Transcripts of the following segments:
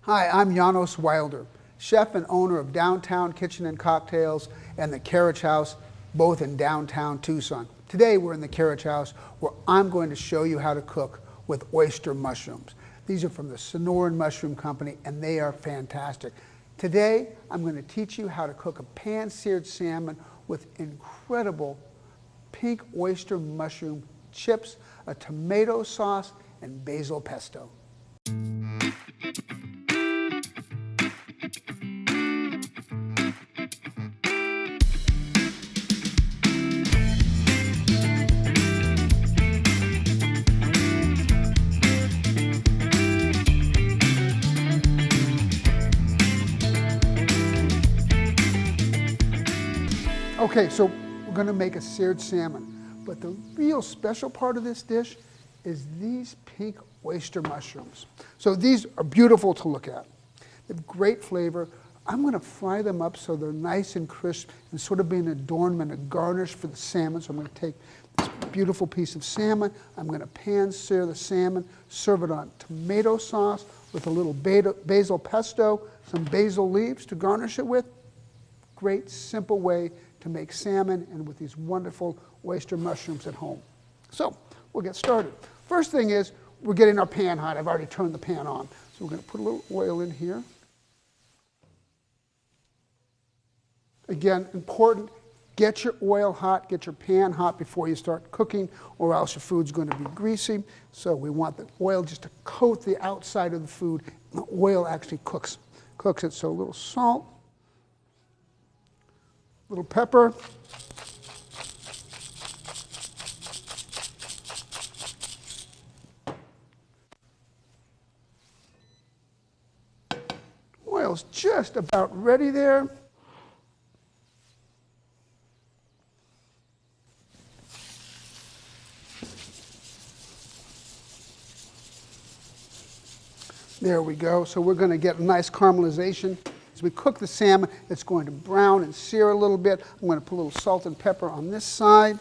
Hi, I'm Janos Wilder, chef and owner of Downtown Kitchen and Cocktails and the Carriage House, both in downtown Tucson. Today we're in the Carriage House where I'm going to show you how to cook with oyster mushrooms. These are from the Sonoran Mushroom Company and they are fantastic. Today I'm going to teach you how to cook a pan-seared salmon with incredible pink oyster mushroom chips, a tomato sauce, and basil pesto. Okay, so we're going to make a seared salmon, but the real special part of this dish is these pink oyster mushrooms. So these are beautiful to look at. They have great flavor. I'm going to fry them up so they're nice and crisp and sort of be an adornment, a garnish for the salmon. So I'm going to take this beautiful piece of salmon. I'm going to pan-sear the salmon, serve it on tomato sauce with a little basil pesto, some basil leaves to garnish it with. Great, simple way to make salmon and with these wonderful oyster mushrooms at home. So we'll get started. First thing is we're getting our pan hot. I've already turned the pan on. So we're going to put a little oil in here. Again, important, get your oil hot, get your pan hot before you start cooking or else your food's going to be greasy. So we want the oil just to coat the outside of the food. The oil actually cooks it. So a little salt. Little pepper, oil's just about ready there. There we go. So we're going to get a nice caramelization. As we cook the salmon, it's going to brown and sear a little bit. I'm going to put a little salt and pepper on this side.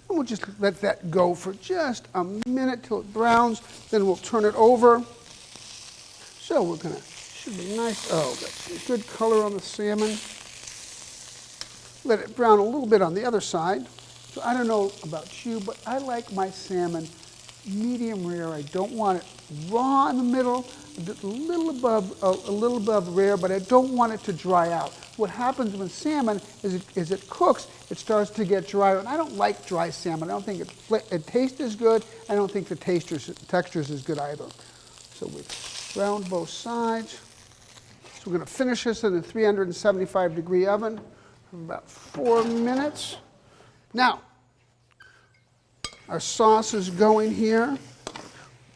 And we'll just let that go for just a minute till it browns. Then we'll turn it over. So we're going to, should be nice. Oh, got some good color on the salmon. Let it brown a little bit on the other side. So I don't know about you, but I like my salmon medium rare. I don't want it raw in the middle, a little above rare, but I don't want it to dry out. What happens with salmon is it cooks, it starts to get drier, and I don't like dry salmon. I don't think it tastes as good. I don't think the texture is as good either. So we've browned both sides. So we're going to finish this in a 375-degree oven for about 4 minutes. Now, our sauce is going here.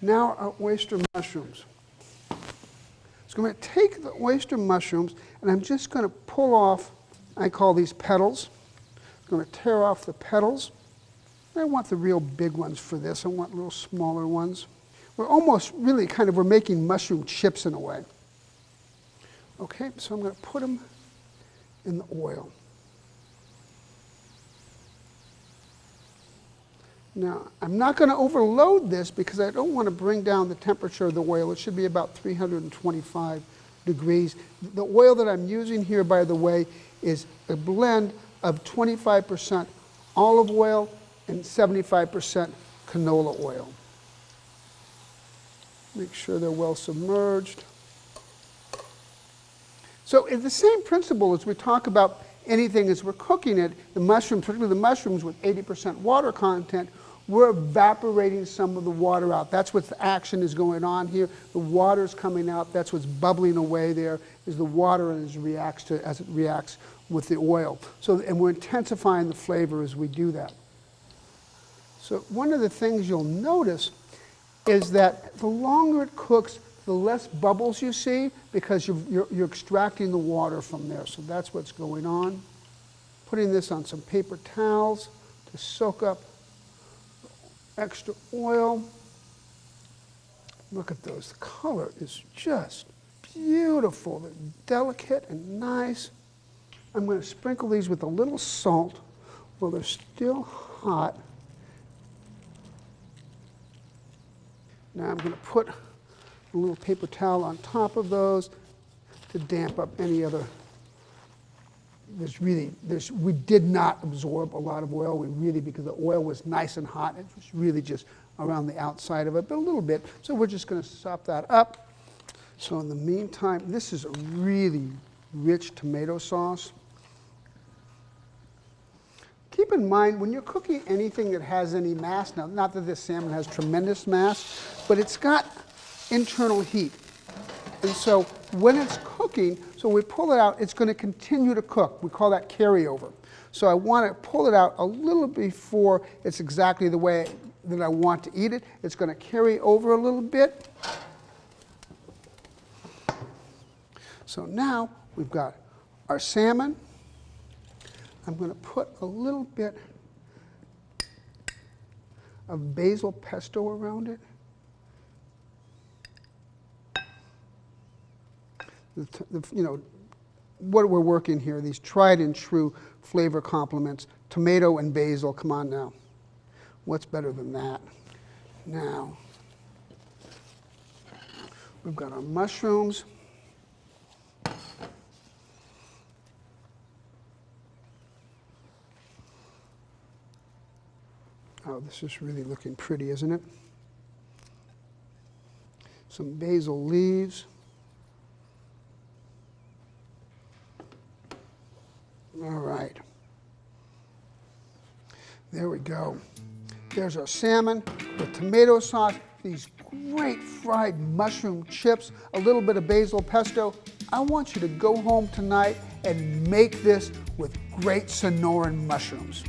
Now our oyster mushrooms. So I'm going to take the oyster mushrooms and I'm just going to pull off, I call these petals. I'm going to tear off the petals. I want the real big ones for this. I want little smaller ones. We're almost really we're making mushroom chips in a way. Okay, so I'm going to put them in the oil. Now, I'm not going to overload this because I don't want to bring down the temperature of the oil. It should be about 325 degrees. The oil that I'm using here, by the way, is a blend of 25% olive oil and 75% canola oil. Make sure they're well submerged. So it's the same principle as we talk about anything as we're cooking it. The mushrooms, particularly the mushrooms with 80% water content, we're evaporating some of the water out. That's what the action is going on here. The water's coming out. That's what's bubbling away there, is the water as it reacts with the oil. So, and we're intensifying the flavor as we do that. So one of the things you'll notice is that the longer it cooks, the less bubbles you see because you're extracting the water from there. So that's what's going on. Putting this on some paper towels to soak up extra oil. Look at those. The color is just beautiful. They're delicate and nice. I'm going to sprinkle these with a little salt while they're still hot. Now I'm going to put a little paper towel on top of those to damp up any other. We did not absorb a lot of oil. Because the oil was nice and hot, it was really just around the outside of it, but a little bit. So we're just going to sop that up. So in the meantime, this is a really rich tomato sauce. Keep in mind, when you're cooking anything that has any mass, now not that this salmon has tremendous mass, but it's got internal heat. And so when it's cooking, so we pull it out, it's going to continue to cook. We call that carryover. So I want to pull it out a little before it's exactly the way that I want to eat it. It's going to carry over a little bit. So now we've got our salmon. I'm going to put a little bit of basil pesto around it. What we're working here, these tried and true flavor complements, tomato and basil, come on now. What's better than that? Now, we've got our mushrooms. Oh, this is really looking pretty, isn't it? Some basil leaves. All right. There we go. There's our salmon with tomato sauce, these great fried mushroom chips, a little bit of basil pesto. I want you to go home tonight and make this with great Sonoran mushrooms.